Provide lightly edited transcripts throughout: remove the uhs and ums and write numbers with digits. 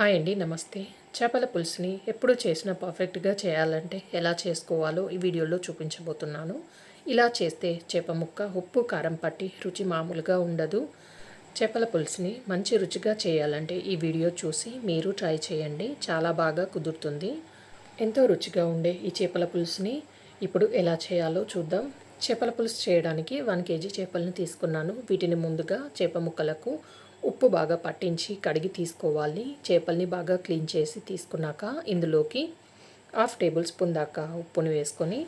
Hi అండి, నమస్తే. చేపల పులుసుని ఎప్పుడు చేసినా పర్ఫెక్ట్గా చేయాలంటే ఎలా చేసుకోవాలో ఈ వీడియోలో చూపించబోతున్నాను. ఇలా చేస్తే చేప ముక్క ఉప్పు కారం పట్టి రుచి మామూలుగా ఉండదు. చేపల పులుసుని మంచి రుచిగా చేయాలంటే ఈ వీడియో చూసి మీరు ట్రై చేయండి, చాలా బాగా కుదురుతుంది. ఎంతో రుచిగా ఉండే ఈ చేపల పులుసుని ఇప్పుడు ఎలా చేయాలో చూద్దాం. చేపల పులుసు చేయడానికి 1 కేజీ చేపలను తీసుకున్నాను. వీటిని ముందుగా చేప ముక్కలకు ఉప్పు బాగా పట్టించి కడిగి తీసుకోవాలి. చేపల్ని బాగా క్లీన్ చేసి తీసుకున్నాక ఇందులోకి 1/2 టేబుల్ స్పూన్ దాకా ఉప్పుని వేసుకొని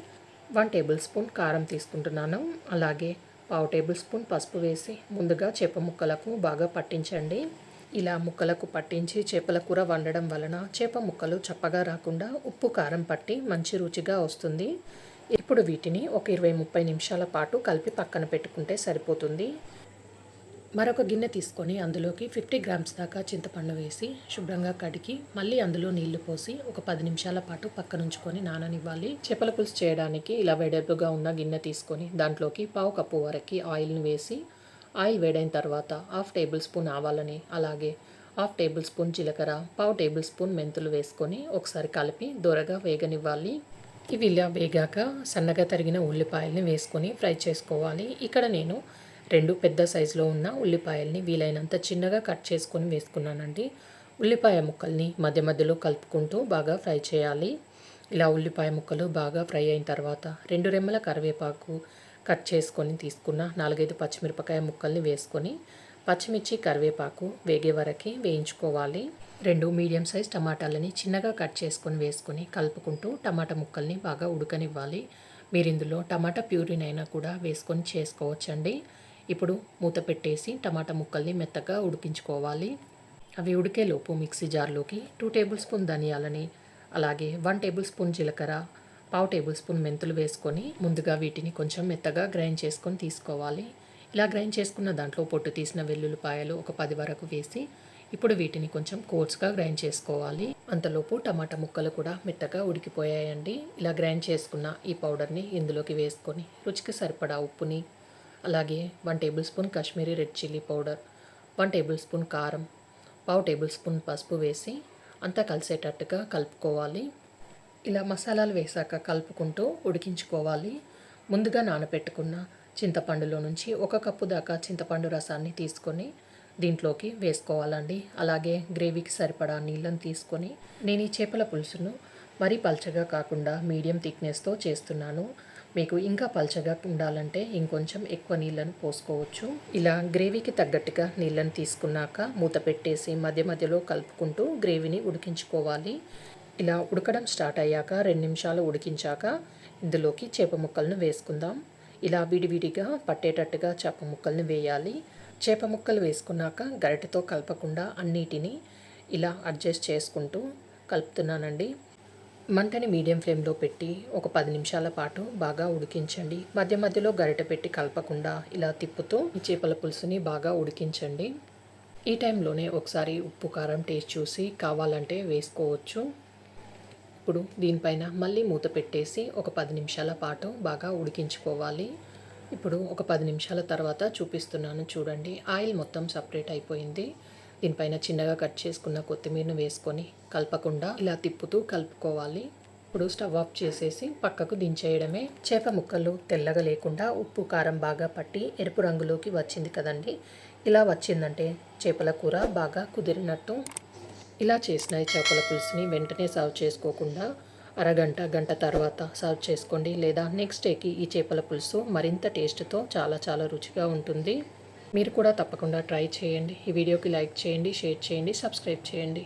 1 టేబుల్ స్పూన్ కారం తీసుకుంటున్నాను. అలాగే 1/2 టేబుల్ స్పూన్ పసుపు వేసి ముందుగా చేప ముక్కలకు బాగా పట్టించండి. ఇలా ముక్కలకు పట్టించి చేపల కూర వండడం వలన చేప ముక్కలు చప్పగా రాకుండా ఉప్పు కారం పట్టి మంచి రుచిగా వస్తుంది. ఇప్పుడు వీటిని ఒక 20-30 నిమిషాల పాటు కలిపి పక్కన పెట్టుకుంటే సరిపోతుంది. మరొక గిన్నె తీసుకొని అందులోకి 50 గ్రామ్స్ దాకా చింతపండు వేసి శుభ్రంగా కడిగి మళ్ళీ అందులో నీళ్లు పోసి ఒక 10 నిమిషాల పాటు పక్కనుంచుకొని నాననివ్వాలి. చేపల పులుసు చేయడానికి ఇలా వెడల్పుగా ఉన్న గిన్నె తీసుకొని దాంట్లోకి 1/2 కప్పు వరకు ఆయిల్ని వేసి ఆయిల్ వేడైన తర్వాత 1/2 టేబుల్ స్పూన్ ఆవాలని, అలాగే 1/2 టేబుల్ స్పూన్ జీలకర్ర, 1/2 టేబుల్ స్పూన్ మెంతులు వేసుకొని ఒకసారి కలిపి దూరగా వేగనివ్వాలి. ఇవి ఇలా వేగాక సన్నగా తరిగిన ఉల్లిపాయల్ని వేసుకొని ఫ్రై చేసుకోవాలి. ఇక్కడ నేను 2 పెద్ద సైజులో ఉన్న ఉల్లిపాయల్ని వీలైనంత చిన్నగా కట్ చేసుకొని వేసుకున్నానండి. ఉల్లిపాయ ముక్కల్ని మధ్య మధ్యలో కలుపుకుంటూ బాగా ఫ్రై చేయాలి. ఇలా ఉల్లిపాయ ముక్కలు బాగా ఫ్రై అయిన తర్వాత 2 రెమ్మల కరివేపాకు కట్ చేసుకొని తీసుకున్న 4-5 పచ్చిమిరపకాయ ముక్కల్ని వేసుకొని పచ్చిమిర్చి కరివేపాకు వేగే వరకు వేయించుకోవాలి. 2 మీడియం సైజ్ టమాటాలని చిన్నగా కట్ చేసుకొని వేసుకొని కలుపుకుంటూ టమాటా ముక్కల్ని బాగా ఉడకనివ్వాలి. మీరు ఇందులో టమాటా ప్యూరీనైనా కూడా వేసుకొని చేసుకోవచ్చండి. ఇప్పుడు మూత పెట్టేసి టమాటా ముక్కల్ని మెత్తగా ఉడికించుకోవాలి. అవి ఉడికేలోపు మిక్సీ జార్లోకి 2 టేబుల్ స్పూన్ ధనియాలని, అలాగే 1 టేబుల్ స్పూన్ జీలకర్ర, 1/2 టేబుల్ స్పూన్ మెంతులు వేసుకొని ముందుగా వీటిని కొంచెం మెత్తగా గ్రైండ్ చేసుకొని తీసుకోవాలి. ఇలా గ్రైండ్ చేసుకున్న దాంట్లో పొట్టు తీసిన వెల్లుల్లిపాయలు ఒక 10 వరకు వేసి ఇప్పుడు వీటిని కొంచెం కోర్స్గా గ్రైండ్ చేసుకోవాలి. అంతలోపు టమాటా ముక్కలు కూడా మెత్తగా ఉడికిపోయాయండి. ఇలా గ్రైండ్ చేసుకున్న ఈ పౌడర్ని ఇందులోకి వేసుకొని రుచికి సరిపడా ఉప్పుని, అలాగే 1 table spoon Kashmiri red chilli powder, 1 table spoon కారం, 1/2 టేబుల్ స్పూన్ పసుపు వేసి అంతా కలిసేటట్టుగా కలుపుకోవాలి. ఇలా మసాలాలు వేసాక కలుపుకుంటూ ఉడికించుకోవాలి. ముందుగా నానబెట్టుకున్న చింతపండులో నుంచి 1 కప్పు దాకా చింతపండు రసాన్ని తీసుకొని దీంట్లోకి వేసుకోవాలండి. అలాగే గ్రేవీకి సరిపడా నీళ్ళని తీసుకొని నేను ఈ చేపల పులుసును మరీ పల్చగా కాకుండా మీడియం థిక్నెస్తో చేస్తున్నాను. మీకు ఇంకా పల్చగా ఉండాలంటే ఇంకొంచెం ఎక్కువ నీళ్ళను పోసుకోవచ్చు. ఇలా గ్రేవీకి తగ్గట్టుగా నీళ్ళని తీసుకున్నాక మూత పెట్టేసి మధ్య మధ్యలో కలుపుకుంటూ గ్రేవీని ఉడికించుకోవాలి. ఇలా ఉడకడం స్టార్ట్ అయ్యాక 2 నిమిషాలు ఉడికించాక ఇందులోకి చేప ముక్కలను వేసుకుందాం. ఇలా విడివిడిగా పట్టేటట్టుగా చేప ముక్కల్ని వేయాలి. చేప ముక్కలు వేసుకున్నాక గరిటెతో కలపకుండా అన్నిటినీ ఇలా అడ్జస్ట్ చేసుకుంటూ కలుపుతున్నానండి. మంటని మీడియం ఫ్లేమ్లో పెట్టి ఒక 10 నిమిషాల పాటు బాగా ఉడికించండి. మధ్య మధ్యలో గరిటె పెట్టి కలపకుండా ఇలా తిప్పుతూ ఈ చేపల పులుసుని బాగా ఉడికించండి. ఈ టైంలోనే ఒకసారి ఉప్పు కారం టేస్ట్ చూసి కావాలంటే వేసుకోవచ్చు. ఇప్పుడు దీనిపైన మళ్ళీ మూత పెట్టేసి ఒక 10 నిమిషాల పాటు బాగా ఉడికించుకోవాలి. ఇప్పుడు ఒక 10 నిమిషాల తర్వాత చూపిస్తున్నాను చూడండి. ఆయిల్ మొత్తం సపరేట్ అయిపోయింది. దీనిపైన చిన్నగా కట్ చేసుకున్న కొత్తిమీరను వేసుకొని కలపకుండా ఇలా తిప్పుతూ కలుపుకోవాలి. ఇప్పుడు స్టవ్ ఆఫ్ చేసేసి పక్కకు దించేయడమే. చేప ముక్కలు తెల్లగా లేకుండా ఉప్పు కారం బాగా పట్టి ఎరుపు రంగులోకి వచ్చింది కదండి. ఇలా వచ్చిందంటే చేపల కూర బాగా కుదిరినట్టు. ఇలా చేసిన ఈ చేపల పులుసుని వెంటనే సర్వ్ చేసుకోకుండా అరగంట గంట తర్వాత సర్వ్ చేసుకోండి. లేదా నెక్స్ట్ డేకి ఈ చేపల పులుసు మరింత టేస్ట్తో చాలా చాలా రుచిగా ఉంటుంది. మీరు కూడా తప్పకుండా ట్రై చేయండి. ఈ వీడియోకి లైక్ చేయండి, షేర్ చేయండి, సబ్స్క్రైబ్ చేయండి.